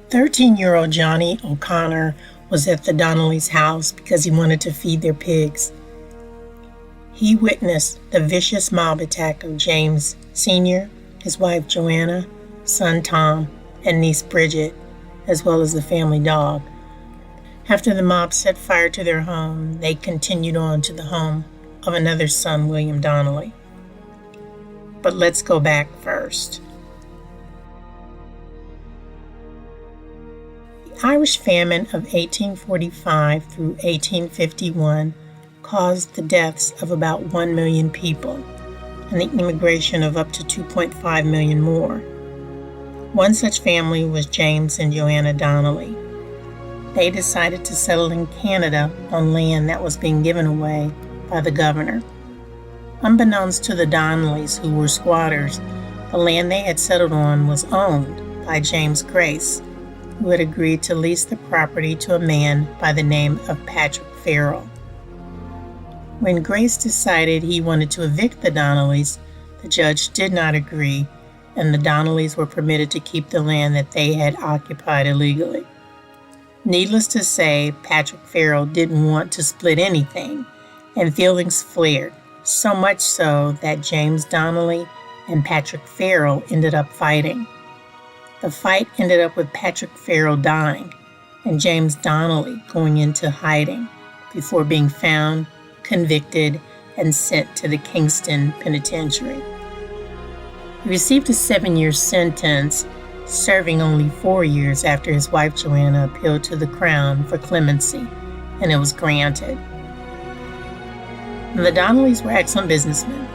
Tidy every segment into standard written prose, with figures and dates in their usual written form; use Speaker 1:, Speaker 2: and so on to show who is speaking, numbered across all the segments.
Speaker 1: 13-year-old Johnny O'Connor was at the Donnellys' house because he wanted to feed their pigs. He witnessed the vicious mob attack of James Sr., his wife Joanna, son Tom, and niece Bridget, as well as the family dog. After the mob set fire to their home, they continued on to the home of another son, William Donnelly. But let's go back first. The Irish famine of 1845 through 1851 caused the deaths of about 1 million people and the immigration of up to 2.5 million more. One such family was James and Joanna Donnelly. They decided to settle in Canada on land that was being given away by the governor. Unbeknownst to the Donnellys, who were squatters, the land they had settled on was owned by James Grace, who had agreed to lease the property to a man by the name of Patrick Farrell. When Grace decided he wanted to evict the Donnellys, the judge did not agree, and the Donnellys were permitted to keep the land that they had occupied illegally. Needless to say, Patrick Farrell didn't want to split anything, and feelings flared, so much so that James Donnelly and Patrick Farrell ended up fighting. The fight ended up with Patrick Farrell dying and James Donnelly going into hiding before being found, convicted, and sent to the Kingston Penitentiary. He received a 7-year sentence, serving only 4 years after his wife Joanna appealed to the Crown for clemency, and it was granted. And the Donnellys were excellent businessmen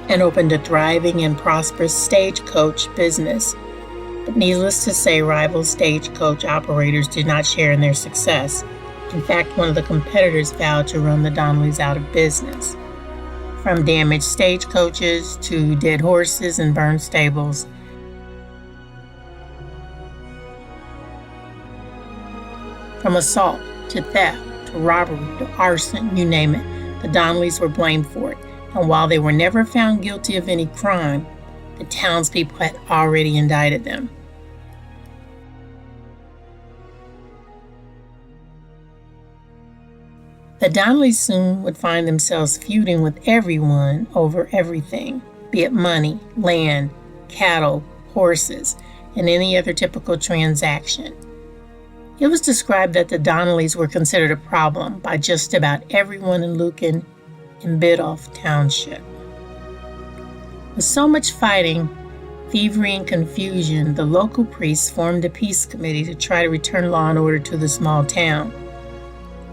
Speaker 1: and opened a thriving and prosperous stagecoach business. But needless to say, rival stagecoach operators did not share in their success. In fact, one of the competitors vowed to run the Donnellys out of business. From damaged stagecoaches to dead horses and burned stables, from assault to theft to robbery to arson, you name it, the Donnellys were blamed for it. And while they were never found guilty of any crime, the townspeople had already indicted them. The Donnellys soon would find themselves feuding with everyone over everything, be it money, land, cattle, horses, and any other typical transaction. It was described that the Donnellys were considered a problem by just about everyone in Lucan and Biddulph Township. With so much fighting, thievery, and confusion, the local priests formed a peace committee to try to return law and order to the small town.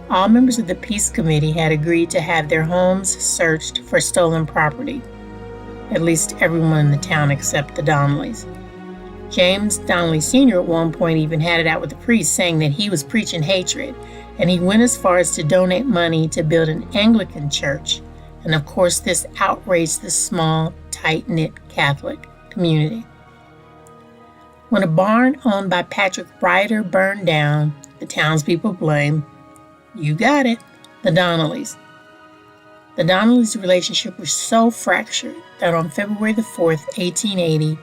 Speaker 1: All members of the peace committee had agreed to have their homes searched for stolen property, at least everyone in the town except the Donnellys. James Donnelly Sr. at one point even had it out with the priest, saying that he was preaching hatred, and he went as far as to donate money to build an Anglican church. And of course, this outraged the small, tight-knit Catholic community. When a barn owned by Patrick Ryder burned down, the townspeople blamed, you got it, the Donnellys. The Donnellys' relationship was so fractured that on February the 4th, 1880,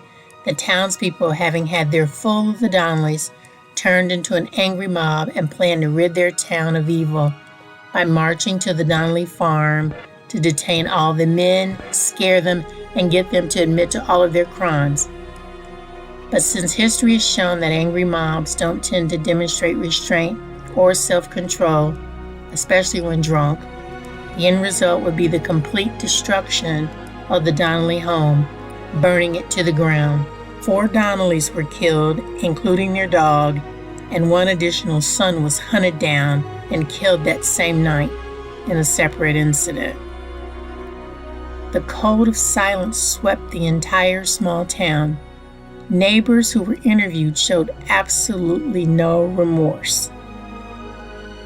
Speaker 1: the townspeople, having had their full of the Donnellys, turned into an angry mob and planned to rid their town of evil by marching to the Donnelly farm to detain all the men, scare them, and get them to admit to all of their crimes. But since history has shown that angry mobs don't tend to demonstrate restraint or self-control, especially when drunk, the end result would be the complete destruction of the Donnelly home, burning it to the ground. 4 Donnellys were killed, including their dog, and one additional son was hunted down and killed that same night in a separate incident. The code of silence swept the entire small town. Neighbors who were interviewed showed absolutely no remorse.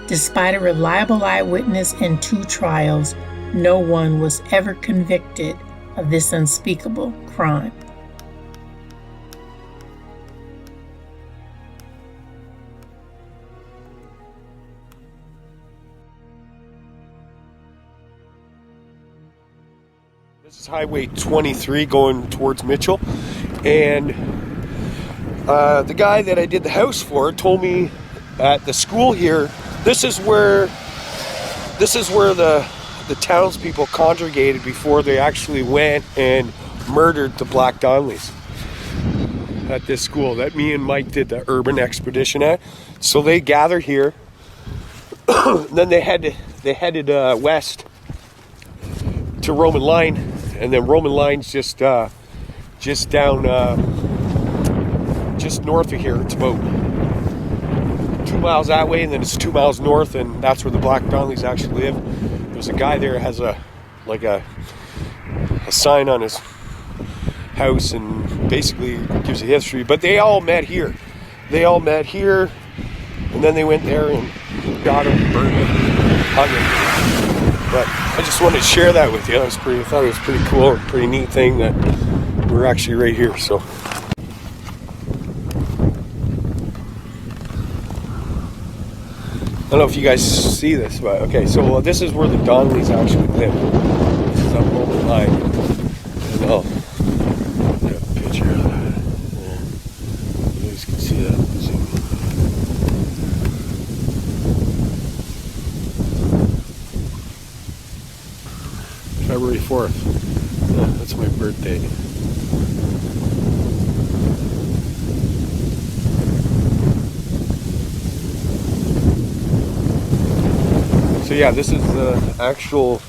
Speaker 1: Despite a reliable eyewitness and 2 trials, no one was ever convicted of this unspeakable crime.
Speaker 2: This is Highway 23 going towards Mitchell, and The guy that I did the house for told me at the school here, this is where the townspeople congregated before they actually went and murdered the Black Donnellys at this school that me and Mike did the urban expedition at. So they gathered here, and then they headed west to Roman Line, and then Roman Line's just down, just north of here. It's about 2 miles that way, and then it's 2 miles north, and that's where the Black Donnellys actually live. There's a guy there has a sign on his house and basically gives a history. But they all met here. And then they went there and got him, burned him, hung him. But I just wanted to share that with you. I thought it was pretty cool, and pretty neat thing that we're actually right here. So. I don't know if you guys see this, but okay, so this is where the Donnellys actually live. This is on Roman Line. And I'll get a picture of that. There. You guys can see that. February 4th. Yeah, that's my birthday. So yeah, this is the actual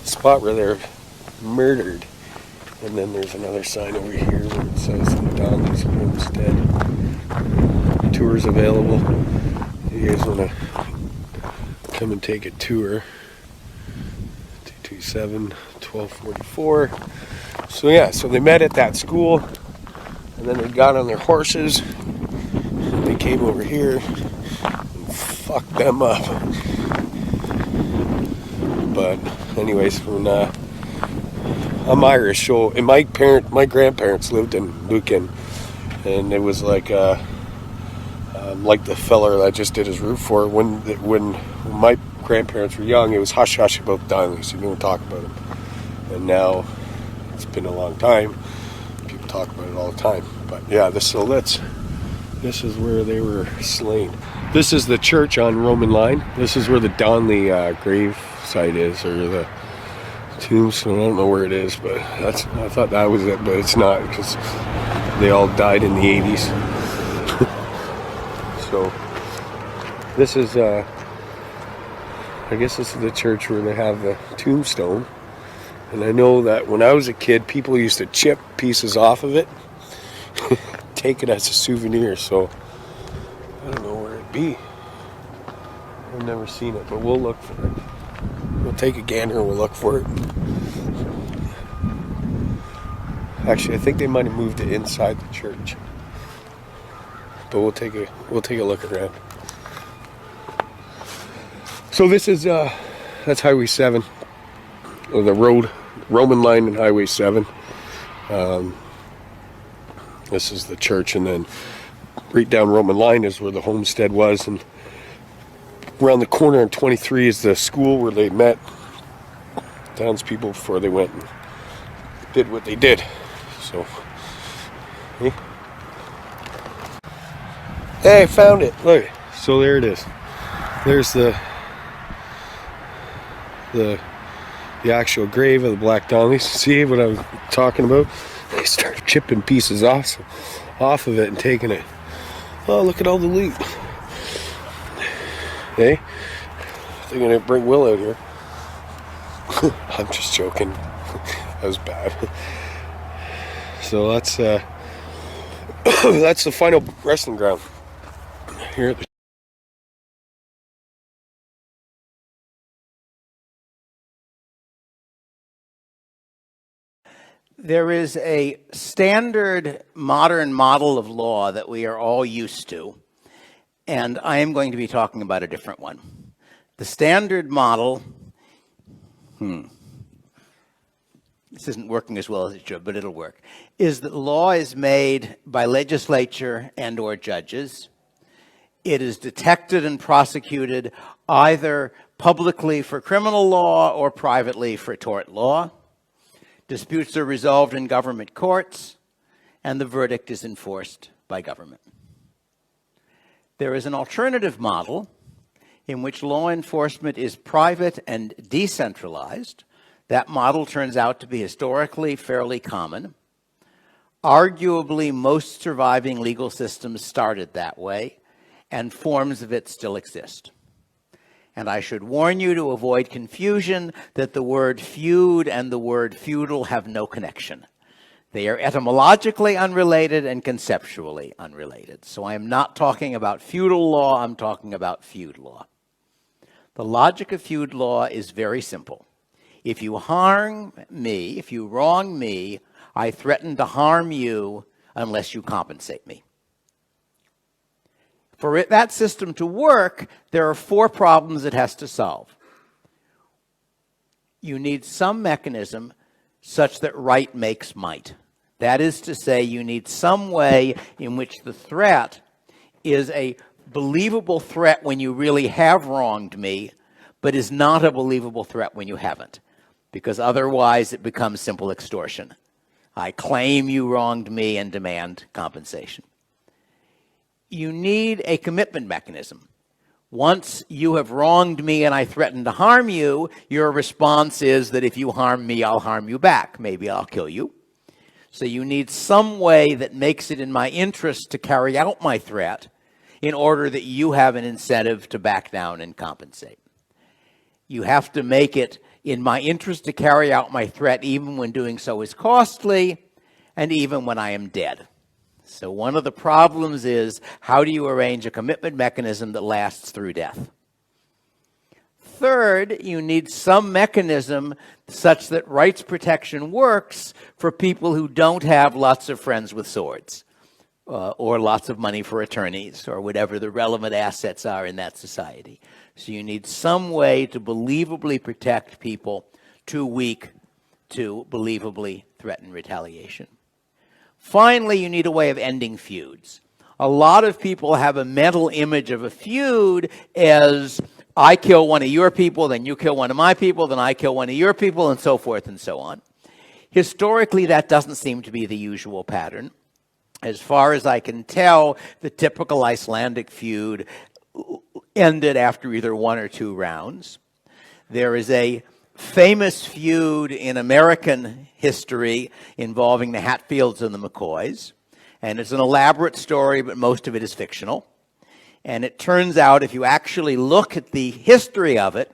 Speaker 2: spot where they're murdered. And then there's another sign over here where it says the Donnellys Homestead. Tours available. You guys want to come and take a tour. 227-1244. So yeah, so they met at that school, and then they got on their horses, and they came over here. Fuck them up. But anyways, when I'm Irish, so and my grandparents lived in Lucan, and it was like the fella that I just did his roof for. When my grandparents were young, it was hush hush about the Donnellys. You don't talk about them. And now it's been a long time. People talk about it all the time. But yeah, this is where they were slain. This is the church on Roman Line. This is where the Donnelly grave site is, or the tombstone. I don't know where it is, but I thought that was it, but it's not, because they all died in the 80s. So this is, I guess this is the church where they have the tombstone. And I know that when I was a kid, people used to chip pieces off of it, take it as a souvenir. So I don't know where it'd be. I've never seen it, but we'll look for it. We'll take a gander and we'll look for it. Actually, I think they might have moved it inside the church. But we'll take a look around. So this is that's Highway 7, or the road, Roman Line and Highway 7. This is the church, and then right down Roman Line is where the homestead was, and around the corner on 23 is the school where they met townspeople before they went and did what they did. So, hey, I found it. Look, so there it is. There's the actual grave of the Black Donnellys. See what I was talking about? They started chipping pieces off of it and taking it. Oh, look at all the loot. Hey, they're gonna bring Will out here. I'm just joking. That was bad. So that's that's the final resting ground here at the.
Speaker 3: There is a standard modern model of law that we are all used to, and I am going to be talking about a different one. The standard model, this isn't working as well as it should, but it'll work, is that law is made by legislature and or judges. It is detected and prosecuted either publicly for criminal law or privately for tort law. Disputes are resolved in government courts, and the verdict is enforced by government. There is an alternative model in which law enforcement is private and decentralized. That model turns out to be historically fairly common. Arguably, most surviving legal systems started that way, and forms of it still exist. And I should warn you to avoid confusion that the word feud and the word feudal have no connection. They are etymologically unrelated and conceptually unrelated. So I am not talking about feudal law, I'm talking about feud law. The logic of feud law is very simple. If you harm me, if you wrong me, I threaten to harm you unless you compensate me. For that system to work, there are 4 problems it has to solve. You need some mechanism such that right makes might. That is to say, you need some way in which the threat is a believable threat when you really have wronged me, but is not a believable threat when you haven't, because otherwise it becomes simple extortion. I claim you wronged me and demand compensation. You need a commitment mechanism. Once you have wronged me and I threaten to harm you, your response is that if you harm me, I'll harm you back. Maybe I'll kill you. So you need some way that makes it in my interest to carry out my threat in order that you have an incentive to back down and compensate. You have to make it in my interest to carry out my threat even when doing so is costly and even when I am dead. So one of the problems is, how do you arrange a commitment mechanism that lasts through death? Third, you need some mechanism such that rights protection works for people who don't have lots of friends with swords, or lots of money for attorneys, or whatever the relevant assets are in that society. So you need some way to believably protect people too weak to believably threaten retaliation. Finally, you need a way of ending feuds. A lot of people have a mental image of a feud as I kill one of your people, then you kill one of my people, then I kill one of your people, and so forth and so on. Historically, that doesn't seem to be the usual pattern. As far as I can tell, the typical Icelandic feud ended after either 1 or 2 rounds. There is a famous feud in American history involving the Hatfields and the McCoys. And it's an elaborate story, but most of it is fictional. And it turns out, if you actually look at the history of it,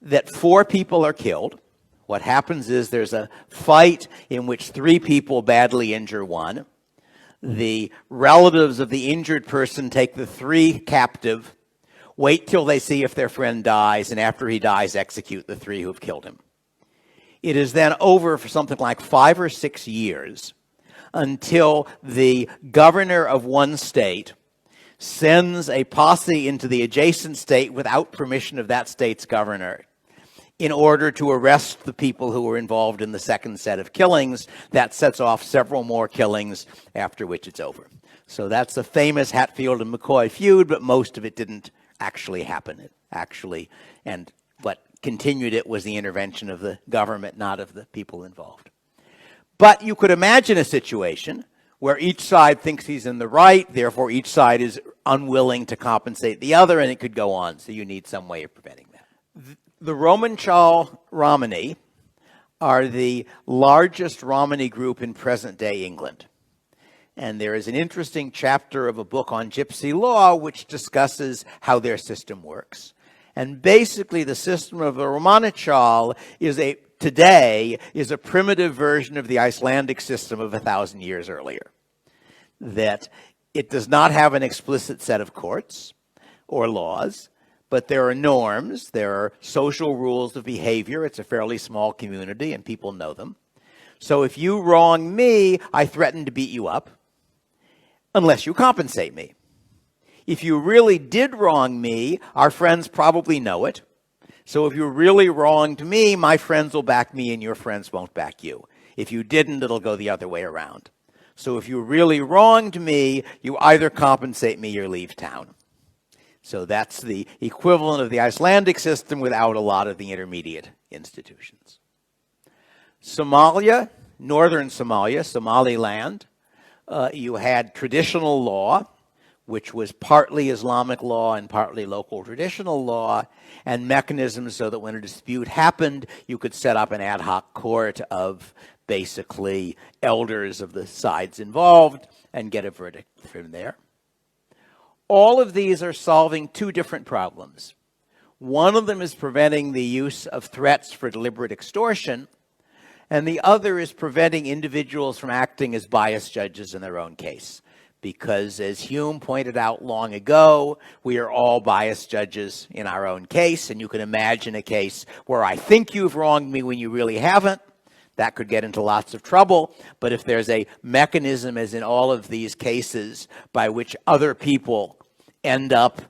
Speaker 3: that 4 people are killed. What happens is there's a fight in which 3 people badly injure one. The relatives of the injured person take the 3 captive, wait till they see if their friend dies, and after he dies, execute the 3 who have killed him. It is then over for something like 5 or 6 years until the governor of one state sends a posse into the adjacent state without permission of that state's governor in order to arrest the people who were involved in the second set of killings. That sets off several more killings, after which it's over. So that's the famous Hatfield and McCoy feud, but most of it didn't actually happen. And what continued it was the intervention of the government, not of the people involved. But you could imagine a situation where each side thinks he's in the right, therefore each side is unwilling to compensate the other, and it could go on. So you need some way of preventing that. The Romanchal Romani are the largest Romani group in present-day England. And there is an interesting chapter of a book on gypsy law which discusses how their system works. And basically the system of the Romanchal today is a primitive version of the Icelandic system of 1,000 years earlier. That it does not have an explicit set of courts or laws, but there are norms, there are social rules of behavior. It's a fairly small community and people know them. So if you wrong me, I threaten to beat you up unless you compensate me. If you really did wrong me, our friends probably know it. So if you really wronged me, my friends will back me and your friends won't back you. If you didn't, it'll go the other way around. So if you really wronged me, you either compensate me or leave town. So that's the equivalent of the Icelandic system without a lot of the intermediate institutions. Somalia, northern Somalia, Somaliland, You had traditional law, which was partly Islamic law and partly local traditional law, and mechanisms so that when a dispute happened, you could set up an ad hoc court of basically elders of the sides involved and get a verdict from there. All of these are solving two different problems. One of them is preventing the use of threats for deliberate extortion, and the other is preventing individuals from acting as biased judges in their own case. Because, as Hume pointed out long ago, we are all biased judges in our own case, and you can imagine a case where I think you've wronged me when you really haven't. That could get into lots of trouble, but if there's a mechanism, as in all of these cases, by which other people end up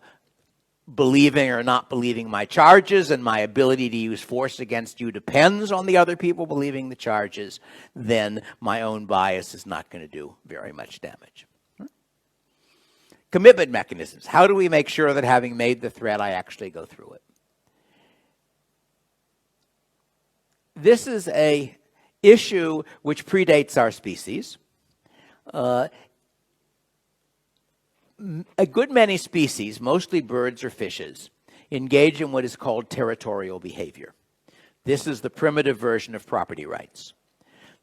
Speaker 3: believing or not believing my charges, and my ability to use force against you depends on the other people believing the charges, then my own bias is not going to do very much damage. Commitment mechanisms. How do we make sure that having made the threat, I actually go through it? This is an issue which predates our species. A good many species, mostly birds or fishes, engage in what is called territorial behavior. This is the primitive version of property rights.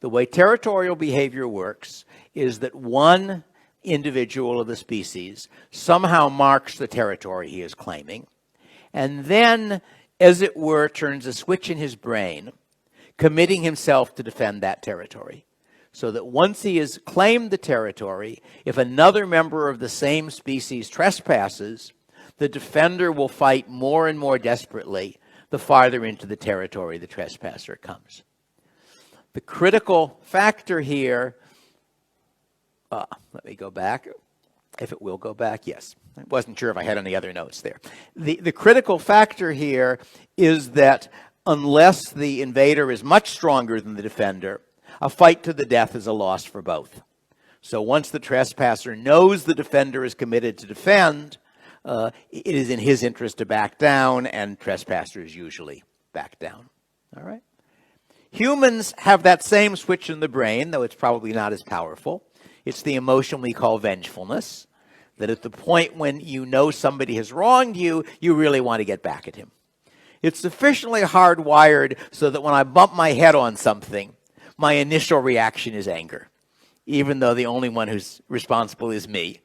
Speaker 3: The way territorial behavior works is that one individual of the species somehow marks the territory he is claiming, and then, as it were, turns a switch in his brain, committing himself to defend that territory. So that once he has claimed the territory, if another member of the same species trespasses, the defender will fight more and more desperately the farther into the territory the trespasser comes. The critical factor here, let me go back, if it will go back, yes. I wasn't sure if I had any other notes there. The critical factor here is that unless the invader is much stronger than the defender, a fight to the death is a loss for both. So once the trespasser knows the defender is committed to defend, it is in his interest to back down, and trespassers usually back down. All right? Humans have that same switch in the brain, though it's probably not as powerful. It's the emotion we call vengefulness, that at the point when you know somebody has wronged you, you really want to get back at him. It's sufficiently hardwired so that when I bump my head on something, my initial reaction is anger, even though the only one who's responsible is me.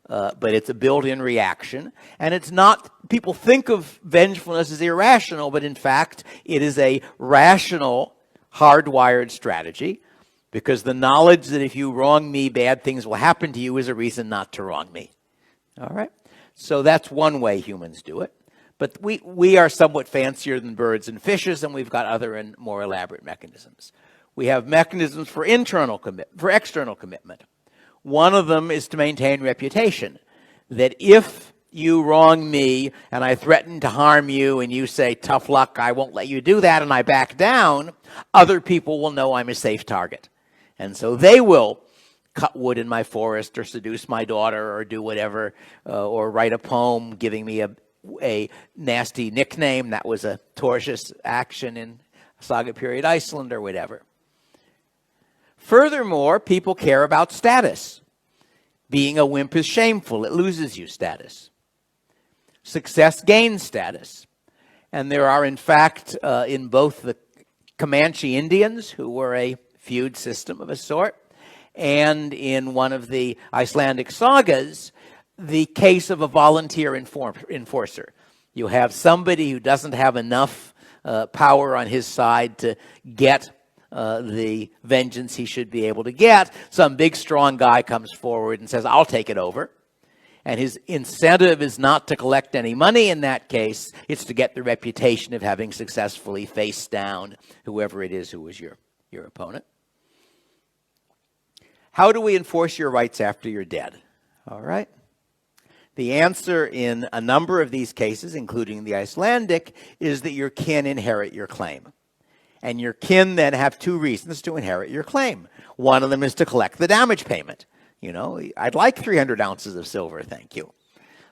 Speaker 3: But it's a built-in reaction. And it's not, people think of vengefulness as irrational, but in fact, it is a rational, hardwired strategy, because the knowledge that if you wrong me, bad things will happen to you is a reason not to wrong me. All right? So that's one way humans do it. But we are somewhat fancier than birds and fishes, and we've got other and more elaborate mechanisms. We have mechanisms for external commitment. One of them is to maintain reputation, that if you wrong me and I threaten to harm you and you say, tough luck, I won't let you do that, and I back down, other people will know I'm a safe target. And so they will cut wood in my forest or seduce my daughter or do whatever, or write a poem giving me a nasty nickname. That was a tortious action in Saga period Iceland or whatever. Furthermore, people care about status. Being a wimp is shameful. It loses you status. Success gains status. And there are, in fact, in both the Comanche Indians, who were a feud system of a sort, and in one of the Icelandic sagas, the case of a volunteer enforcer. You have somebody who doesn't have enough power on his side to get the vengeance he should be able to get. Some big, strong guy comes forward and says, I'll take it over. And his incentive is not to collect any money in that case. It's to get the reputation of having successfully faced down whoever it is who was your opponent. How do we enforce your rights after you're dead? All right. The answer in a number of these cases, including the Icelandic, is that your kin inherit your claim. And your kin then have two reasons to inherit your claim. One of them is to collect the damage payment. You know, I'd like 300 ounces of silver, thank you.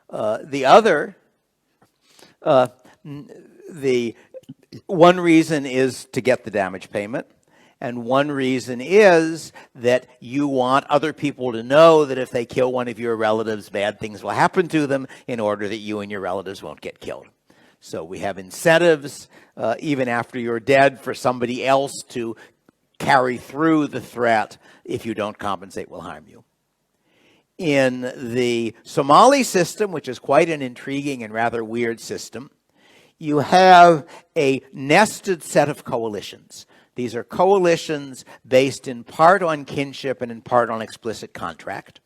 Speaker 3: The other, the one reason is to get the damage payment. And one reason is that you want other people to know that if they kill one of your relatives, bad things will happen to them in order that you and your relatives won't get killed. So we have incentives, even after you're dead, for somebody else to carry through the threat. If you don't compensate, will harm you. In the Somali system, which is quite an intriguing and rather weird system, you have a nested set of coalitions. These are coalitions based in part on kinship and in part on explicit contract.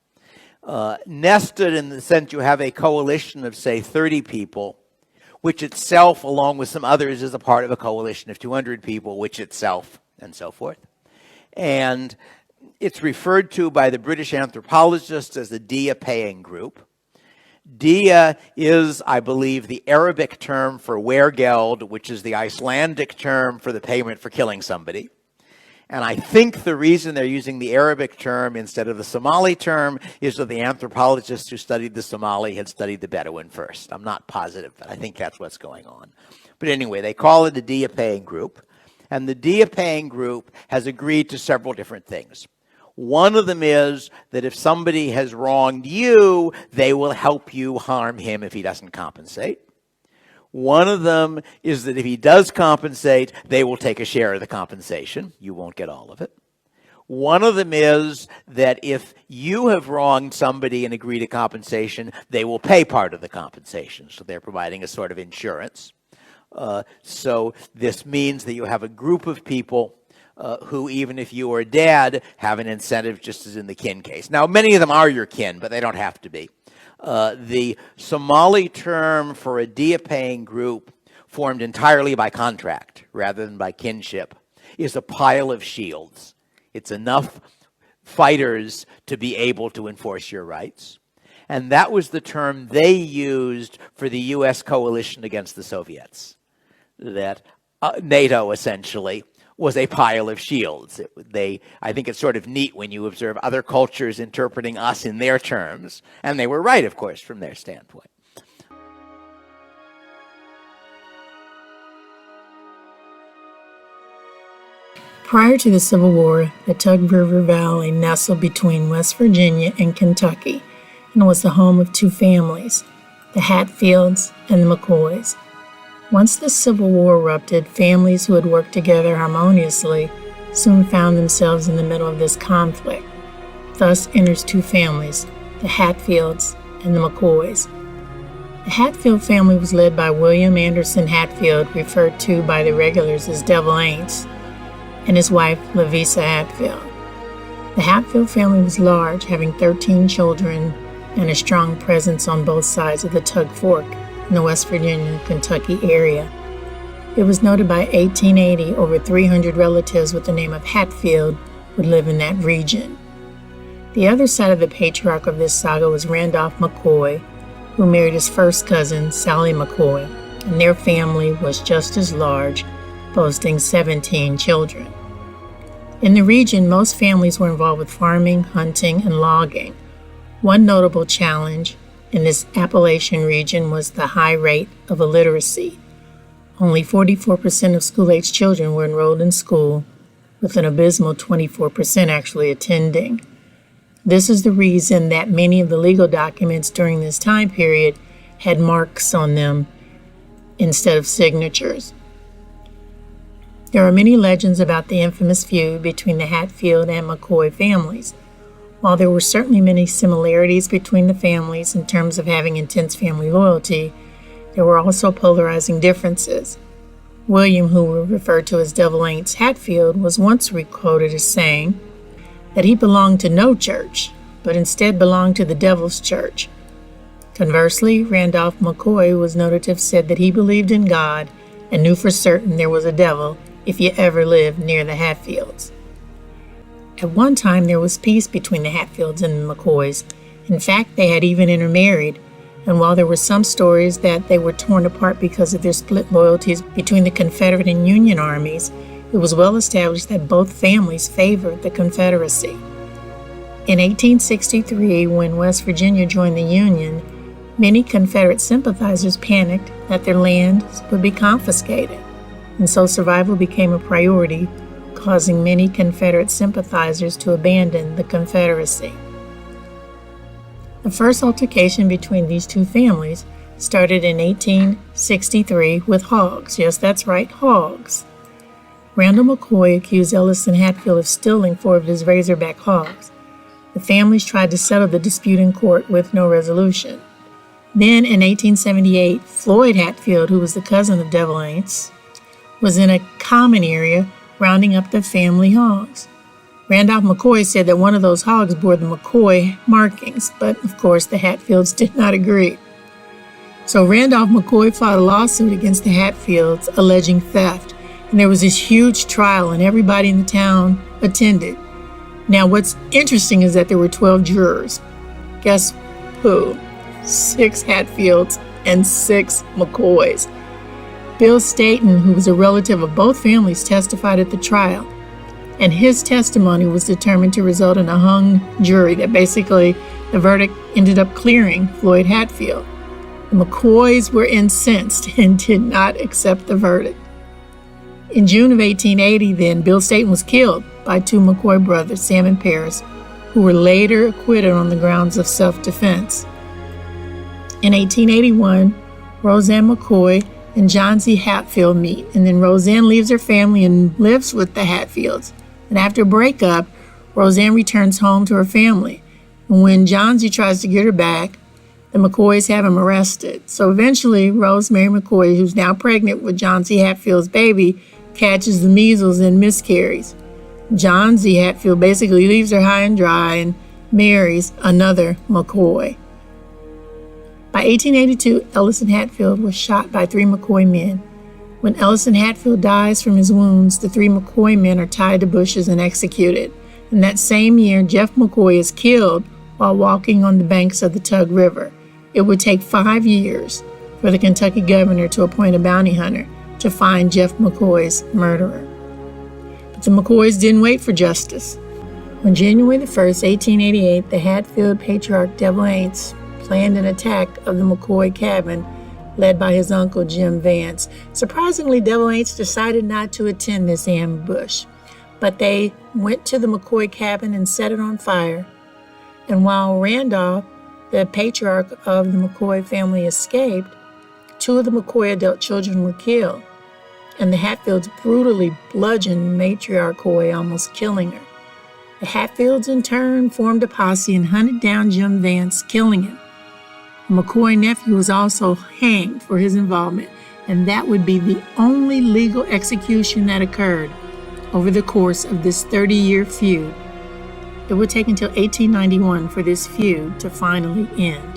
Speaker 3: Nested in the sense you have a coalition of, say, 30 people, which itself, along with some others, is a part of a coalition of 200 people, which itself, and so forth. And it's referred to by the British anthropologists as the Dia paying group. Dia is, I believe, the Arabic term for weergeld, which is the Icelandic term for the payment for killing somebody. And I think the reason they're using the Arabic term instead of the Somali term is that the anthropologists who studied the Somali had studied the Bedouin first. I'm not positive, but I think that's what's going on. But anyway, they call it the Dia paying group. And the Dia paying group has agreed to several different things. One of them is that if somebody has wronged you, they will help you harm him if he doesn't compensate. One of them is that if he does compensate, they will take a share of the compensation. You won't get all of it. One of them is that if you have wronged somebody and agree to compensation, they will pay part of the compensation. So they're providing a sort of insurance. So this means that you have a group of people who, even if you are dead, have an incentive, just as in the kin case. Now, many of them are your kin, but they don't have to be. The Somali term for a dia-paying group, formed entirely by contract rather than by kinship, is a pile of shields. It's enough fighters to be able to enforce your rights. And that was the term they used for the U.S. coalition against the Soviets, that NATO, essentially, was a pile of shields. I think it's sort of neat when you observe other cultures interpreting us in their terms, and they were right, of course, from their standpoint.
Speaker 1: Prior to the Civil War, the Tug River Valley nestled between West Virginia and Kentucky and was the home of two families, the Hatfields and the McCoys. Once the Civil War erupted, families who had worked together harmoniously soon found themselves in the middle of this conflict. Thus enters two families, the Hatfields and the McCoys. The Hatfield family was led by William Anderson Hatfield, referred to by the regulars as Devil Aints, and his wife, Lavisa Hatfield. The Hatfield family was large, having 13 children and a strong presence on both sides of the Tug Fork in the West Virginia-Kentucky area. It was noted by 1880 over 300 relatives with the name of Hatfield would live in that region. The other side of the patriarch of this saga was Randolph McCoy, who married his first cousin, Sally McCoy, and their family was just as large, boasting 17 children. In the region, most families were involved with farming, hunting, and logging. One notable challenge in this Appalachian region was the high rate of illiteracy. Only 44% of school-aged children were enrolled in school, with an abysmal 24% actually attending. This is the reason that many of the legal documents during this time period had marks on them instead of signatures. There are many legends about the infamous feud between the Hatfield and McCoy families. While there were certainly many similarities between the families in terms of having intense family loyalty, there were also polarizing differences. William, who were referred to as Devil Aints Hatfield, was once quoted as saying that he belonged to no church, but instead belonged to the devil's church. Conversely, Randolph McCoy was noted to have said that he believed in God and knew for certain there was a devil if you ever lived near the Hatfields. At one time, there was peace between the Hatfields and the McCoys. In fact, they had even intermarried. And while there were some stories that they were torn apart because of their split loyalties between the Confederate and Union armies, it was well established that both families favored the Confederacy. In 1863, when West Virginia joined the Union, many Confederate sympathizers panicked that their lands would be confiscated, and so survival became a priority causing many Confederate sympathizers to abandon the Confederacy. The first altercation between these two families started in 1863 with hogs. Yes, that's right, hogs. Randall McCoy accused Ellison Hatfield of stealing 4 of his Razorback hogs. The families tried to settle the dispute in court with no resolution. Then in 1878, Floyd Hatfield, who was the cousin of Devil Aints, was in a common area rounding up the family hogs. Randolph McCoy said that one of those hogs bore the McCoy markings, but of course the Hatfields did not agree. So Randolph McCoy filed a lawsuit against the Hatfields alleging theft, and there was this huge trial and everybody in the town attended. Now what's interesting is that there were 12 jurors. Guess who? 6 Hatfields and 6 McCoys. Bill Staton, who was a relative of both families, testified at the trial, and his testimony was determined to result in a hung jury that basically the verdict ended up clearing Floyd Hatfield. The McCoys were incensed and did not accept the verdict. In June of 1880, then, Bill Staton was killed by 2 McCoy brothers, Sam and Paris, who were later acquitted on the grounds of self-defense. In 1881, Roseanne McCoy and John Z. Hatfield meet, and then Roseanne leaves her family and lives with the Hatfields. And after a breakup, Roseanne returns home to her family. And when John Z. tries to get her back, the McCoys have him arrested. So eventually, Rosemary McCoy, who's now pregnant with John Z. Hatfield's baby, catches the measles and miscarries. John Z. Hatfield basically leaves her high and dry and marries another McCoy. By 1882, Ellison Hatfield was shot by 3 McCoy men. When Ellison Hatfield dies from his wounds, the 3 McCoy men are tied to bushes and executed. And that same year, Jeff McCoy is killed while walking on the banks of the Tug River. It would take 5 years for the Kentucky governor to appoint a bounty hunter to find Jeff McCoy's murderer. But the McCoys didn't wait for justice. On January 1st, 1888, the Hatfield patriarch Devil Aints planned an attack of the McCoy cabin led by his uncle Jim Vance. Surprisingly, Devil Aints decided not to attend this ambush, but they went to the McCoy cabin and set it on fire. And while Randolph, the patriarch of the McCoy family, escaped, 2 of the McCoy adult children were killed, and the Hatfields brutally bludgeoned matriarch McCoy, almost killing her. The Hatfields in turn formed a posse and hunted down Jim Vance, killing him. The McCoy nephew was also hanged for his involvement, and that would be the only legal execution that occurred over the course of this 30-year feud. It would take until 1891 for this feud to finally end.